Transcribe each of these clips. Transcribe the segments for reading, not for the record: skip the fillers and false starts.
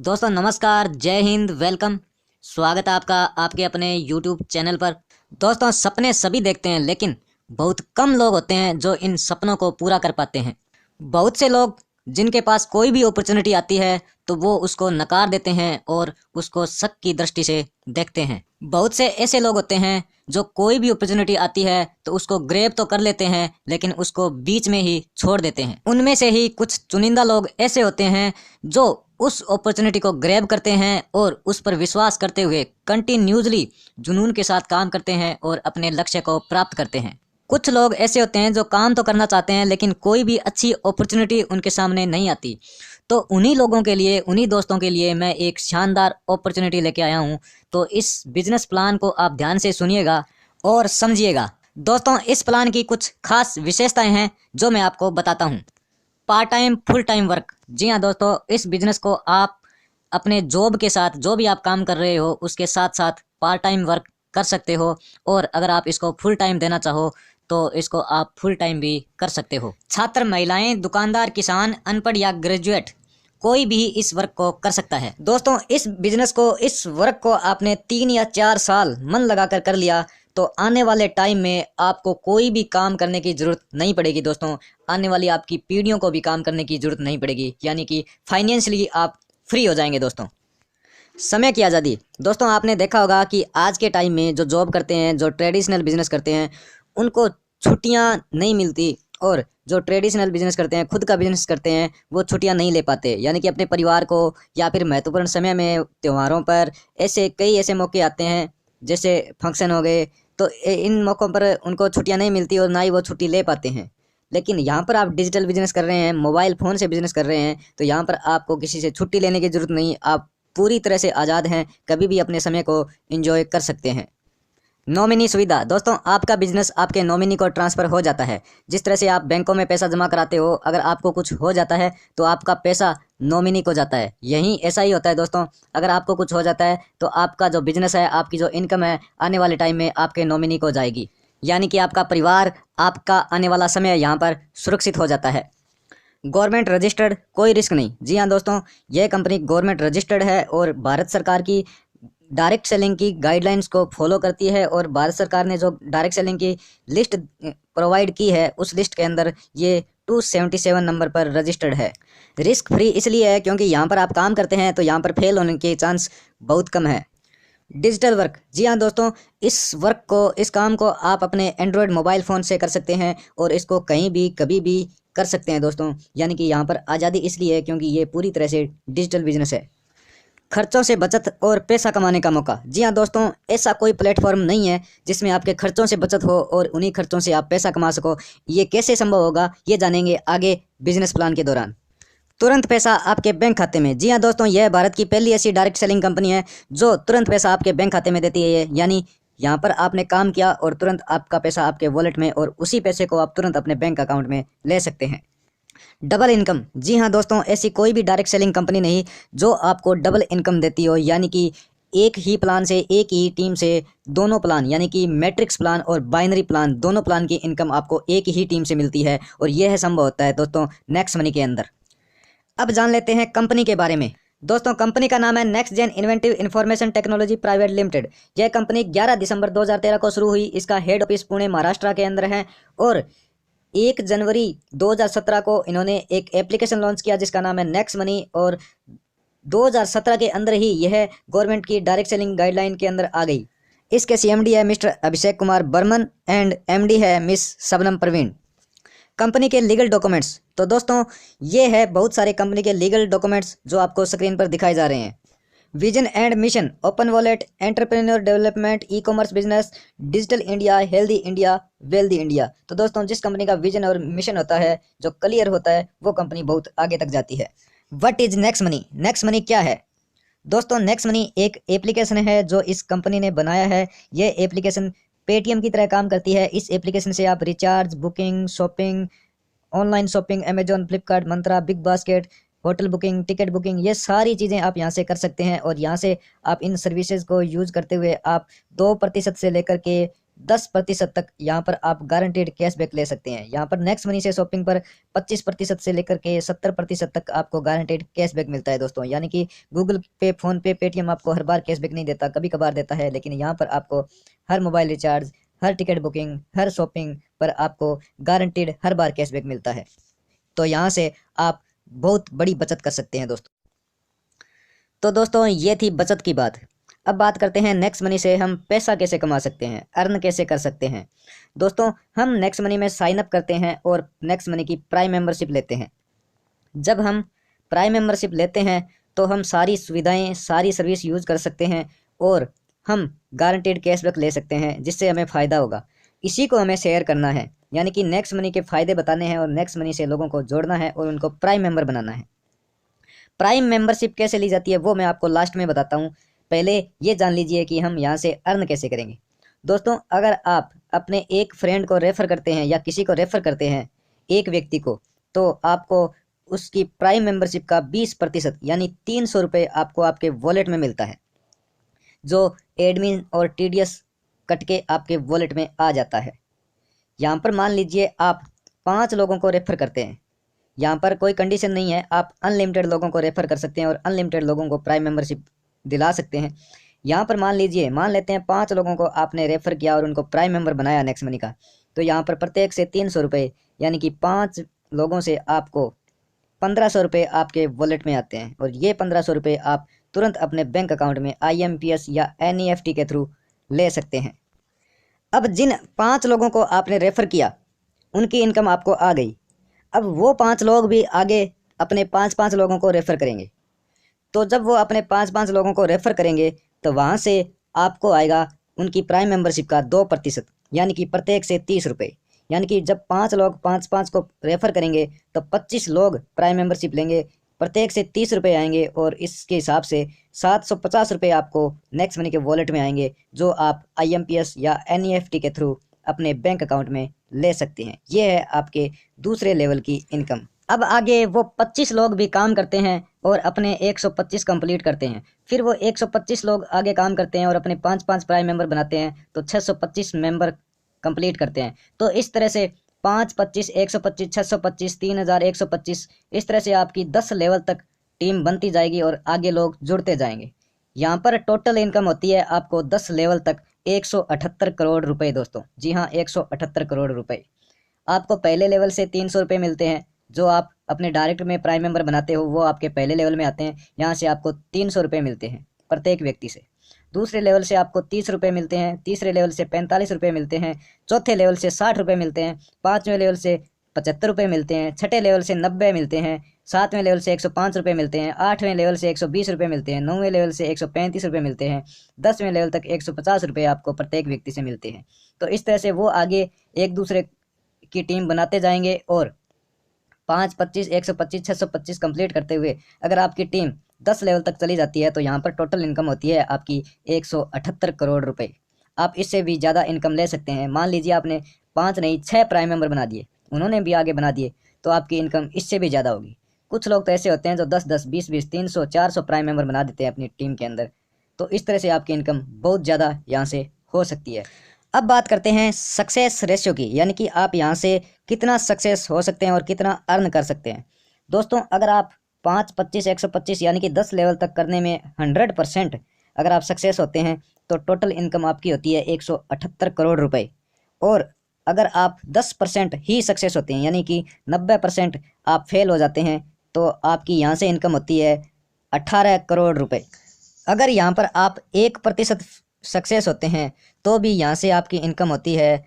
दोस्तों नमस्कार, जय हिंद, वेलकम। स्वागत है आपका आपके अपने YouTube चैनल पर। दोस्तों सपने सभी देखते हैं, लेकिन बहुत कम लोग होते हैं जो इन सपनों को पूरा कर पाते हैं। बहुत से लोग जिनके पास कोई भी अपॉर्चुनिटी आती है तो वो उसको नकार देते हैं और उसको शक की दृष्टि से देखते हैं। बहुत से ऐसे लोग होते हैं जो कोई भी अपॉर्चुनिटी आती है तो उसको ग्रैब तो कर लेते हैं, लेकिन उसको बीच में ही छोड़ देते हैं। उनमें से ही कुछ चुनिंदा लोग ऐसे होते हैं जो उस अपॉर्चुनिटी को ग्रैब करते हैं और उस पर विश्वास करते हुए कंटिन्यूसली जुनून के साथ काम करते हैं और अपने लक्ष्य को प्राप्त करते हैं। कुछ लोग ऐसे होते हैं जो काम तो करना चाहते हैं, लेकिन कोई भी अच्छी अपॉर्चुनिटी उनके सामने नहीं आती। तो उन्हीं लोगों के लिए, उन्हीं दोस्तों के लिए मैं एक शानदार अपॉर्चुनिटी लेके आया हूँ। तो इस बिजनेस प्लान को आप ध्यान से सुनिएगा और समझिएगा। दोस्तों इस प्लान की कुछ खास विशेषताएं हैं जो मैं आपको बताता हूँ। Part time full time work. जी हाँ दोस्तों, इस बिजनेस को आप अपने जॉब के साथ, जो भी आप काम कर रहे हो उसके साथ साथ पार्ट टाइम वर्क कर सकते हो। और अगर आप इसको फुल टाइम देना चाहो तो इसको आप फुल टाइम भी कर सकते हो। छात्र, महिलाएं, दुकानदार, किसान, अनपढ़ या ग्रेजुएट, कोई भी इस वर्क को कर सकता है। दोस्तों इस बिजनेस को, इस वर्क को आपने 3 या 4 साल मन लगाकर कर लिया तो आने वाले टाइम में आपको कोई भी काम करने की जरूरत नहीं पड़ेगी। दोस्तों आने वाली आपकी पीढ़ियों को भी काम करने की जरूरत नहीं पड़ेगी, यानी कि फाइनेंशियली आप फ्री हो जाएंगे। दोस्तों समय की आज़ादी। दोस्तों आपने देखा होगा कि आज के टाइम में जो जॉब करते हैं, जो ट्रेडिशनल बिजनेस करते हैं, उनको छुट्टियां नहीं मिलती। और जो ट्रेडिशनल बिजनेस करते हैं, खुद का बिजनेस करते हैं, वो छुट्टियां नहीं ले पाते, यानी कि अपने परिवार को या फिर महत्वपूर्ण समय में, त्योहारों पर, ऐसे कई ऐसे मौके आते हैं जैसे फंक्शन हो गए, तो इन मौक़ों पर उनको छुट्टियां नहीं मिलती और ना ही वो छुट्टी ले पाते हैं। लेकिन यहाँ पर आप डिजिटल बिजनेस कर रहे हैं, मोबाइल फ़ोन से बिजनेस कर रहे हैं, तो यहाँ पर आपको किसी से छुट्टी लेने की ज़रूरत नहीं। आप पूरी तरह से आज़ाद हैं, कभी भी अपने समय को एंजॉय कर सकते हैं। नॉमिनी सुविधा। दोस्तों आपका बिजनेस आपके नॉमिनी को ट्रांसफ़र हो जाता है। जिस तरह से आप बैंकों में पैसा जमा कराते हो, अगर आपको कुछ हो जाता है तो आपका पैसा नॉमिनी को जाता है। यही ऐसा ही होता है दोस्तों, अगर आपको कुछ हो जाता है तो आपका जो बिजनेस है, आपकी जो इनकम है, आने वाले टाइम में आपके नॉमिनी को जाएगी, यानी कि आपका परिवार, आपका आने वाला समय यहाँ पर सुरक्षित हो जाता है। गवर्नमेंट रजिस्टर्ड, कोई रिस्क नहीं। जी हाँ दोस्तों, यह कंपनी गवर्नमेंट रजिस्टर्ड है और भारत सरकार की डायरेक्ट सेलिंग की गाइडलाइंस को फॉलो करती है। और भारत सरकार ने जो डायरेक्ट सेलिंग की लिस्ट प्रोवाइड की है, उस लिस्ट के अंदर ये 277 नंबर पर रजिस्टर्ड है। रिस्क फ्री इसलिए है क्योंकि यहाँ पर आप काम करते हैं तो यहाँ पर फेल होने के चांस बहुत कम है। Digital work. जी हाँ दोस्तों, इस वर्क को, इस काम को आप अपने एंड्रॉयड मोबाइल फ़ोन से कर सकते हैं और इसको कहीं भी कभी भी कर सकते हैं। दोस्तों यानी कि यहाँ पर आज़ादी इसलिए है क्योंकि ये पूरी तरह से डिजिटल बिजनेस है। खर्चों से बचत और पैसा कमाने का मौका। जी हाँ दोस्तों, ऐसा कोई प्लेटफॉर्म नहीं है जिसमें आपके खर्चों से बचत हो और उन्हीं खर्चों से आप पैसा कमा सको। ये कैसे संभव होगा, ये जानेंगे आगे बिजनेस प्लान के दौरान। तुरंत पैसा आपके बैंक खाते में। जी हाँ दोस्तों, यह भारत की पहली ऐसी डायरेक्ट सेलिंग कंपनी है जो तुरंत पैसा आपके बैंक खाते में देती है। यानी यहाँ पर आपने काम किया और तुरंत आपका पैसा आपके वॉलेट में, और उसी पैसे को आप तुरंत अपने बैंक अकाउंट में ले सकते हैं। Double income. जी हाँ दोस्तों, ऐसी कोई भी डायरेक्ट सेलिंग कंपनी नहीं जो आपको डबल इनकम देती हो, यानी कि एक ही प्लान से, एक ही टीम से दोनों प्लान, यानी कि मैट्रिक्स प्लान और बाइनरी प्लान, दोनों प्लान की इनकम आपको एक ही टीम से मिलती है। और यह संभव होता है दोस्तों नेक्स्ट मनी के अंदर। अब जान लेते हैं कंपनी के बारे में। दोस्तों कंपनी का नाम है next gen inventive information technology private limited. यह कंपनी 11 दिसंबर 2013 को शुरू हुई। इसका हेड ऑफिस पुणे, महाराष्ट्र के अंदर है। और 1 जनवरी 2017 को इन्होंने एक एप्लीकेशन लॉन्च किया जिसका नाम है नेक्स्ट मनी। और 2017 के अंदर ही यह गवर्नमेंट की डायरेक्ट सेलिंग गाइडलाइन के अंदर आ गई। इसके सीएमडी है mister Abhishek Kumar Barman and MD है मिस शबनम प्रवीण। कंपनी के लीगल डॉक्यूमेंट्स। तो दोस्तों ये है बहुत सारे कंपनी के लीगल डॉक्यूमेंट्स जो आपको स्क्रीन पर दिखाए जा रहे हैं। Vision and mission, open wallet, entrepreneur development, e commerce business, digital India, healthy India, wealthy India. तो दोस्तों जिस कंपनी का विजन और मिशन होता है, जो क्लियर होता है, वो कंपनी बहुत आगे तक जाती है। What is next money? Next money क्या है? दोस्तों नेक्स्ट मनी एक एप्लीकेशन है जो इस कंपनी ने बनाया है। यह एप्लीकेशन पेटीएम की तरह काम करती है। इस एप्लीकेशन से आप recharge, booking, shopping, online shopping, Amazon, Flipkart, Myntra, BigBasket, hotel booking, ticket booking, ये सारी चीज़ें आप यहाँ से कर सकते हैं। और यहाँ से आप इन सर्विसेज को यूज़ करते हुए आप 2% से लेकर के 10% तक यहाँ पर आप गारंटेड कैशबैक ले सकते हैं। यहाँ पर नेक्स्ट मनी से शॉपिंग पर 25% से लेकर के 70% तक आपको गारंटेड कैशबैक मिलता है दोस्तों। यानी कि गूगल पे, फोन पे, पेटीएम आपको हर बार कैशबैक नहीं देता, कभी कभार देता है, लेकिन यहाँ पर आपको हर मोबाइल रिचार्ज, हर टिकट बुकिंग, हर शॉपिंग पर आपको गारंटेड हर बार कैशबैक मिलता है। तो यहाँ से आप बहुत बड़ी बचत कर सकते हैं दोस्तों। तो दोस्तों ये थी बचत की बात। अब बात करते हैं नेक्स्ट मनी से हम पैसा कैसे कमा सकते हैं, अर्न कैसे कर सकते हैं। दोस्तों हम नेक्स्ट मनी में साइन अप करते हैं और नेक्स्ट मनी की प्राइम मेंबरशिप लेते हैं। जब हम प्राइम मेंबरशिप लेते हैं तो हम सारी सुविधाएं, सारी सर्विस यूज़ कर सकते हैं और हम गारंटेड कैशबैक ले सकते हैं, जिससे हमें फ़ायदा होगा। इसी को हमें शेयर करना है, यानी कि नेक्स्ट मनी के फ़ायदे बताने हैं और नेक्स्ट मनी से लोगों को जोड़ना है और उनको प्राइम मेंबर बनाना है। प्राइम मेंबरशिप कैसे ली जाती है वो मैं आपको लास्ट में बताता हूँ। पहले ये जान लीजिए कि हम यहाँ से अर्न कैसे करेंगे। दोस्तों अगर आप अपने एक फ्रेंड को रेफ़र करते हैं या किसी को रेफ़र करते हैं, एक व्यक्ति को, तो आपको उसकी प्राइम मेंबरशिप का 20% यानी 300 रुपये आपको आपके वॉलेट में मिलता है, जो एडमिन और टीडीएस कट के आपके वॉलेट में आ जाता है। यहाँ पर मान लीजिए आप 5 लोगों को रेफ़र करते हैं, यहाँ पर कोई कंडीशन नहीं है, आप अनलिमिटेड लोगों को रेफ़र कर सकते हैं और अनलिमिटेड लोगों को प्राइम मेंबरशिप दिला सकते हैं। यहाँ पर मान लेते हैं 5 लोगों को आपने रेफ़र किया और उनको प्राइम मेंबर बनाया नेक्स्ट मनी का, तो यहाँ पर प्रत्येक से 300 रुपये, यानी कि 5 लोगों से आपको 1500 रुपये आपके वॉलेट में आते हैं और ये 1500 रुपये आप तुरंत अपने बैंक अकाउंट में IMPS या NEFT के थ्रू ले सकते हैं। अब जिन 5 लोगों को आपने रेफ़र किया उनकी इनकम आपको आ गई। अब वो 5 लोग भी आगे अपने 5-5 लोगों को रेफ़र करेंगे। तो जब वो अपने 5-5 लोगों को रेफ़र करेंगे तो वहाँ से आपको आएगा उनकी प्राइम मेंबरशिप का 2%, यानी कि प्रत्येक से 30 रुपये। यानी कि जब 5 लोग 5-5 को रेफ़र करेंगे तो 25 लोग प्राइम मेंबरशिप लेंगे, प्रत्येक से 30 रुपये आएंगे और इसके हिसाब से 750 रुपये आपको नेक्स्ट मनी के वॉलेट में आएंगे, जो आप IMPS या NEFT के थ्रू अपने बैंक अकाउंट में ले सकते हैं। ये है आपके दूसरे लेवल की इनकम। अब आगे वो 25 लोग भी काम करते हैं और अपने 125 कंप्लीट करते हैं। फिर वो 125 लोग आगे काम करते हैं और अपने 5-5 प्राइम मेंबर बनाते हैं, तो 625 मेंबर कंप्लीट करते हैं। तो इस तरह से 5, 25, 125, 625, 3125, इस तरह से आपकी 10 लेवल तक टीम बनती जाएगी और आगे लोग जुड़ते जाएंगे। यहाँ पर टोटल इनकम होती है आपको 10 लेवल तक 178 करोड़ रुपए दोस्तों। जी हाँ, 178 करोड़ रुपए। आपको पहले लेवल से 300 रुपये मिलते हैं, जो आप अपने डायरेक्ट में प्राइम मेंबर बनाते हो वो आपके पहले लेवल में आते हैं। यहाँ से आपको 300 रुपये मिलते हैं प्रत्येक व्यक्ति से। दूसरे लेवल से आपको 30 रुपये मिलते हैं, तीसरे लेवल से 45 रुपये मिलते हैं, चौथे लेवल से 60 रुपये मिलते हैं, पाँचवें लेवल से 75 रुपये मिलते हैं, छठे लेवल से 90 मिलते हैं, सातवें लेवल से 105 रुपये मिलते हैं, आठवें लेवल से 120 रुपये मिलते हैं, नौवें लेवल से 135 रुपये मिलते हैं, 10वें लेवल तक 150 रुपये आपको प्रत्येक व्यक्ति से मिलते हैं। तो इस तरह से वो आगे एक दूसरे की टीम बनाते जाएंगे और 5, 25, 125, 625 कंप्लीट करते हुए अगर आपकी टीम 10 लेवल तक चली जाती है तो यहाँ पर टोटल इनकम होती है आपकी 178 करोड़ रुपए। आप इससे भी ज़्यादा इनकम ले सकते हैं। मान लीजिए आपने 5 नहीं 6 प्राइम मेंबर बना दिए, उन्होंने भी आगे बना दिए, तो आपकी इनकम इससे भी ज़्यादा होगी। कुछ लोग तो ऐसे होते हैं जो 10-10, 20-20, 300, 400 प्राइम मेंबर बना देते हैं अपनी टीम के अंदर। तो इस तरह से आपकी इनकम बहुत ज़्यादा यहाँ से हो सकती है। अब बात करते हैं सक्सेस रेशियो की, यानी कि आप यहाँ से कितना सक्सेस हो सकते हैं और कितना अर्न कर सकते हैं। दोस्तों अगर आप 5, 25, 125 यानी कि 10 लेवल तक करने में 100% अगर आप सक्सेस होते हैं तो टोटल इनकम आपकी होती है 178 करोड़ रुपए। और अगर आप 10% ही सक्सेस होते हैं, यानी कि 90% आप फेल हो जाते हैं, तो आपकी यहाँ से इनकम होती है 18 करोड़ रुपए। अगर यहाँ पर आप 1% सक्सेस होते हैं तो भी यहाँ से आपकी इनकम होती है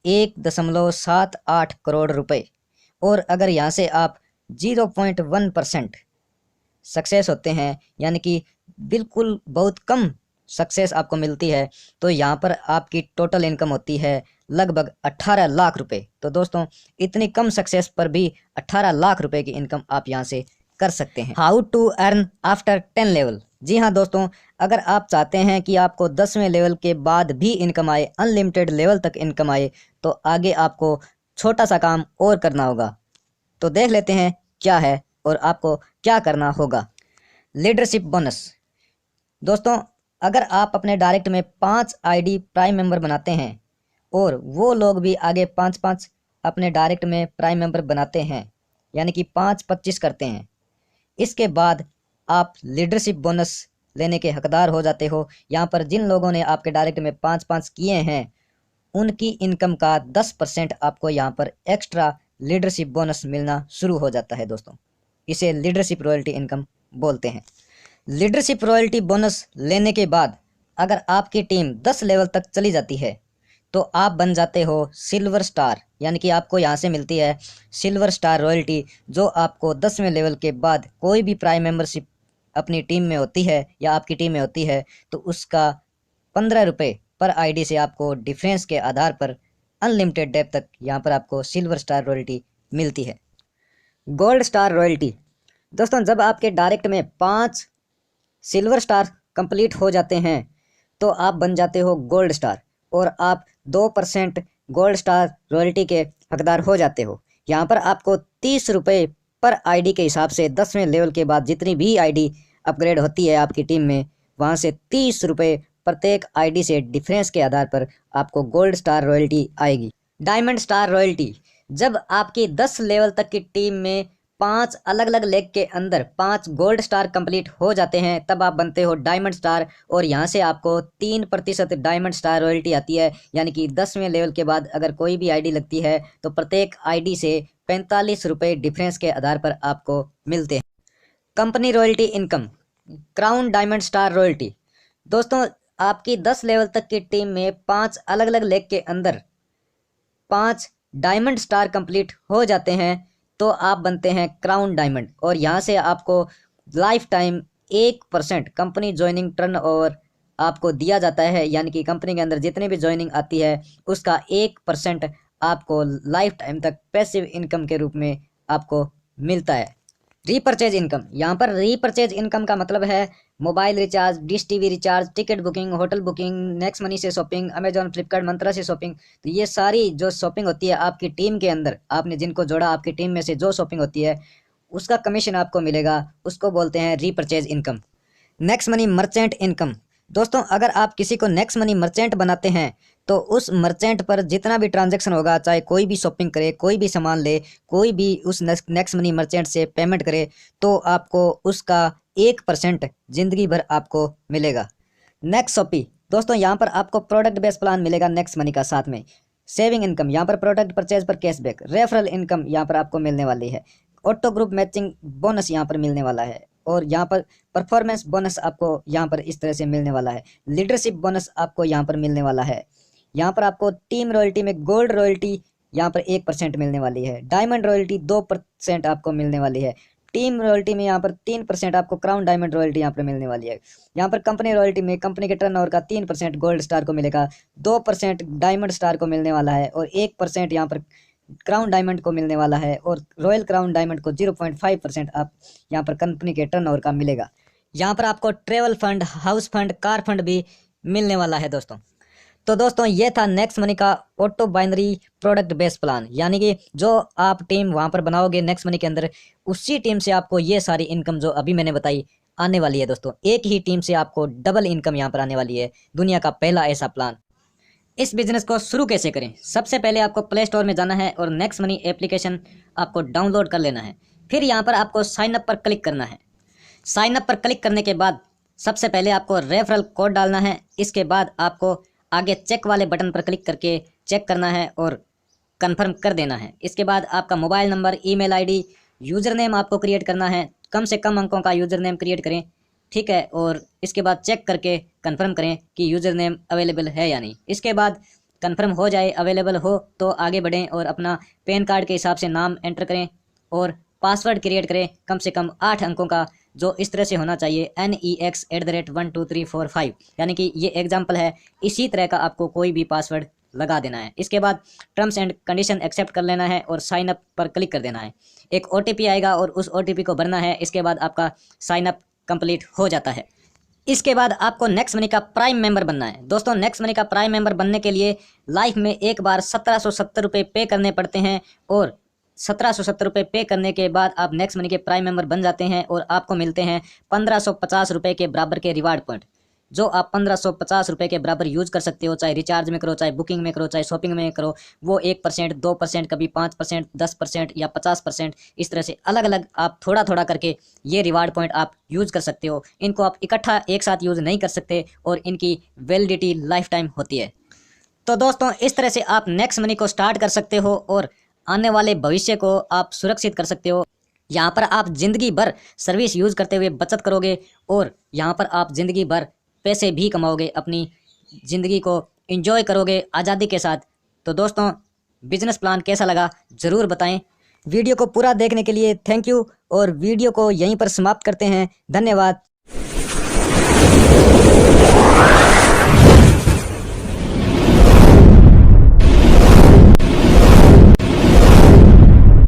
1.78 करोड़ रुपए। और अगर यहाँ से आप 0.1% सक्सेस होते हैं, यानी कि बिल्कुल बहुत कम सक्सेस आपको मिलती है, तो यहाँ पर आपकी टोटल इनकम होती है लगभग 18 लाख रुपए। तो दोस्तों इतनी कम सक्सेस पर भी 18 लाख रुपए की इनकम आप यहाँ से कर सकते हैं। How to earn after 10 level. जी हाँ दोस्तों, अगर आप चाहते हैं कि आपको 10वें लेवल के बाद भी इनकम आए, अनलिमिटेड लेवल तक इनकम आए, तो आगे आपको छोटा सा काम और करना होगा। तो देख लेते हैं क्या है और आपको क्या करना होगा। Leadership bonus. दोस्तों अगर आप अपने डायरेक्ट में 5 ID प्राइम मेंबर बनाते हैं और वो लोग भी आगे 5-5 अपने डायरेक्ट में प्राइम मेंबर बनाते हैं, यानी कि 5-25 करते हैं। इसके बाद आप लीडरशिप बोनस लेने के हकदार हो जाते हो। यहाँ पर जिन लोगों ने आपके डायरेक्ट में 5-5 किए हैं उनकी इनकम का 10% आपको यहाँ पर एक्स्ट्रा लीडरशिप बोनस मिलना शुरू हो जाता है दोस्तों। इसे लीडरशिप रॉयल्टी इनकम बोलते हैं। लीडरशिप रॉयल्टी बोनस लेने के बाद अगर आपकी टीम 10 लेवल तक चली जाती है तो आप बन जाते हो सिल्वर स्टार, यानी कि आपको यहाँ से मिलती है सिल्वर स्टार रॉयल्टी, जो आपको 10वें लेवल के बाद कोई भी प्राइम मेंबरशिप अपनी टीम में होती है या आपकी टीम में होती है तो उसका 15 रुपये पर आईडी से आपको डिफरेंस के आधार पर अनलिमिटेड डेप तक यहाँ पर आपको सिल्वर स्टार रॉयल्टी मिलती है। गोल्ड स्टार रॉयल्टी दोस्तों, जब आपके डायरेक्ट में 5 सिल्वर स्टार कंप्लीट हो जाते हैं तो आप बन जाते हो गोल्ड स्टार और आप 2% गोल्ड स्टार रॉयल्टी के हकदार हो जाते हो। यहाँ पर आपको 30 रुपये पर आईडी के हिसाब से 10वें लेवल के बाद जितनी भी आईडी अपग्रेड होती है आपकी टीम में, वहाँ से 30 रुपये प्रत्येक आईडी से डिफरेंस के आधार पर आपको गोल्ड स्टार रॉयल्टी आएगी। डायमंड स्टार रॉयल्टी, जब आपकी 10 लेवल तक की टीम में 5 अलग अलग लेग के अंदर 5 गोल्ड स्टार कंप्लीट हो जाते हैं तब आप बनते हो डायमंड स्टार और यहाँ से आपको 3% डायमंड स्टार रॉयल्टी आती है। यानी कि 10वें लेवल के बाद अगर कोई भी आईडी लगती है तो प्रत्येक आईडी से 45 रुपये डिफरेंस के आधार पर आपको मिलते हैं। Company royalty income, crown diamond star royalty दोस्तों, आपकी 10 लेवल तक की टीम में 5 अलग अलग लेग के अंदर 5 डायमंड स्टार कंप्लीट हो जाते हैं तो आप बनते हैं क्राउन डायमंड और यहाँ से आपको life time 1% company joining turnover आपको दिया जाता है। यानी कि कंपनी के अंदर जितनी भी ज्वाइनिंग आती है उसका 1% आपको लाइफ टाइम तक पैसिव इनकम के रूप में आपको मिलता है। रीपरचेज इनकम, यहाँ पर रीपरचेज इनकम का मतलब है mobile recharge, dish TV recharge, ticket booking, hotel booking, next money से शॉपिंग, अमेजॉन, फ्लिपकार्ट, मंत्रा से शॉपिंग। तो ये सारी जो शॉपिंग होती है आपकी टीम के अंदर, आपने जिनको जोड़ा आपकी टीम में से जो शॉपिंग होती है उसका कमीशन आपको मिलेगा, उसको बोलते हैं repurchase income. Next money merchant income दोस्तों, अगर आप किसी को नेक्स्ट मनी मर्चेंट बनाते हैं तो उस मर्चेंट पर जितना भी ट्रांजैक्शन होगा, चाहे कोई भी शॉपिंग करे, कोई भी सामान ले, कोई भी उस नेक्स्ट मनी मर्चेंट से पेमेंट करे तो आपको उसका 1% जिंदगी भर आपको मिलेगा। नेक्स्ट शॉपी दोस्तों, यहाँ पर आपको प्रोडक्ट बेस्ड प्लान मिलेगा नेक्स्ट मनी का, साथ में सेविंग इनकम, यहाँ पर प्रोडक्ट परचेज पर कैशबैक, रेफरल इनकम यहाँ पर आपको मिलने वाली है, ऑटो ग्रुप मैचिंग बोनस यहाँ पर मिलने वाला है और यहाँ पर परफॉर्मेंस बोनस आपको यहाँ पर इस तरह से मिलने वाला है, लीडरशिप बोनस आपको यहाँ पर मिलने वाला है। यहाँ पर आपको टीम रॉयल्टी में गोल्ड रॉयल्टी यहाँ पर 1% मिलने वाली है, डायमंड रॉयल्टी 2% आपको मिलने वाली है, टीम रॉयल्टी में यहाँ पर 3% आपको क्राउन डायमंड रॉयल्टी यहाँ पर मिलने वाली है। यहाँ पर कंपनी रॉयल्टी में कंपनी के टर्नओवर का 3% गोल्ड स्टार को मिलेगा, 2% डायमंड स्टार को मिलने वाला है और 1% यहाँ पर क्राउन डायमंड को मिलने वाला है और रॉयल क्राउन डायमंड को 0.5% आप यहाँ पर कंपनी के टर्नओवर का मिलेगा। यहाँ पर आपको travel fund, house fund, car fund भी मिलने वाला है दोस्तों। तो दोस्तों ये था नेक्स्ट मनी का auto binary product based plan, यानी कि जो आप टीम वहाँ पर बनाओगे नेक्स्ट मनी के अंदर, उसी टीम से आपको ये सारी इनकम जो अभी मैंने बताई आने वाली है दोस्तों। एक ही टीम से आपको डबल इनकम यहाँ पर आने वाली है, दुनिया का पहला ऐसा प्लान। इस बिजनेस को शुरू कैसे करें? सबसे पहले आपको प्ले स्टोर में जाना है और नेक्स्ट मनी एप्लीकेशन आपको डाउनलोड कर लेना है। फिर यहाँ पर आपको साइन अप पर क्लिक करना है। साइन अप पर क्लिक करने के बाद सबसे पहले आपको रेफरल कोड डालना है। इसके बाद आपको आगे चेक वाले बटन पर क्लिक करके चेक करना है और कंफर्म कर देना है। इसके बाद आपका mobile number, email ID, user name आपको क्रिएट करना है। कम से कम अंकों का यूज़र नेम क्रिएट करें, ठीक है। और इसके बाद चेक करके कंफर्म करें कि यूज़र नेम अवेलेबल है या नहीं। इसके बाद कंफर्म हो जाए, अवेलेबल हो तो आगे बढ़ें और अपना पैन कार्ड के हिसाब से नाम एंटर करें और पासवर्ड क्रिएट करें कम से कम 8 अंकों का, जो इस तरह से होना चाहिए NEX@12345, यानी कि ये एग्जाम्पल है। इसी तरह का आपको कोई भी पासवर्ड लगा देना है। इसके बाद टर्म्स एंड कंडीशन एक्सेप्ट कर लेना है और साइन अप पर क्लिक कर देना है। एक OTP आएगा और उस OTP को भरना है। इसके बाद आपका साइन अप कंप्लीट हो जाता है। इसके बाद आपको नेक्स्ट मनी का प्राइम मेंबर बनना है। दोस्तों नेक्स्ट मनी का प्राइम मेंबर बनने के लिए लाइफ में एक बार 1770 रुपये पे करने पड़ते हैं और 1770 रुपये पे करने के बाद आप नेक्स्ट मनी के प्राइम मेंबर बन जाते हैं और आपको मिलते हैं 1550 रुपये के बराबर के रिवार्ड पॉइंट। जो आप 1550 रुपये के बराबर यूज कर सकते हो, चाहे रिचार्ज में करो, चाहे बुकिंग में करो, चाहे शॉपिंग में करो। वो 1%, 2%, कभी 5%, 10% या 50%, इस तरह से अलग अलग आप थोड़ा थोड़ा करके ये रिवार्ड पॉइंट आप यूज कर सकते हो। इनको आप इकट्ठा एक साथ यूज नहीं कर सकते और इनकी वैलिडिटी लाइफ टाइम होती है। तो दोस्तों इस तरह से आप नेक्स्ट मनी को स्टार्ट कर सकते हो और आने वाले भविष्य को आप सुरक्षित कर सकते हो। यहाँ पर आप जिंदगी भर सर्विस यूज करते हुए बचत करोगे और यहाँ पर आप जिंदगी भर पैसे भी कमाओगे, अपनी जिंदगी को एंजॉय करोगे आज़ादी के साथ। तो दोस्तों बिजनेस प्लान कैसा लगा ज़रूर बताएं। वीडियो को पूरा देखने के लिए थैंक यू और वीडियो को यहीं पर समाप्त करते हैं। धन्यवाद।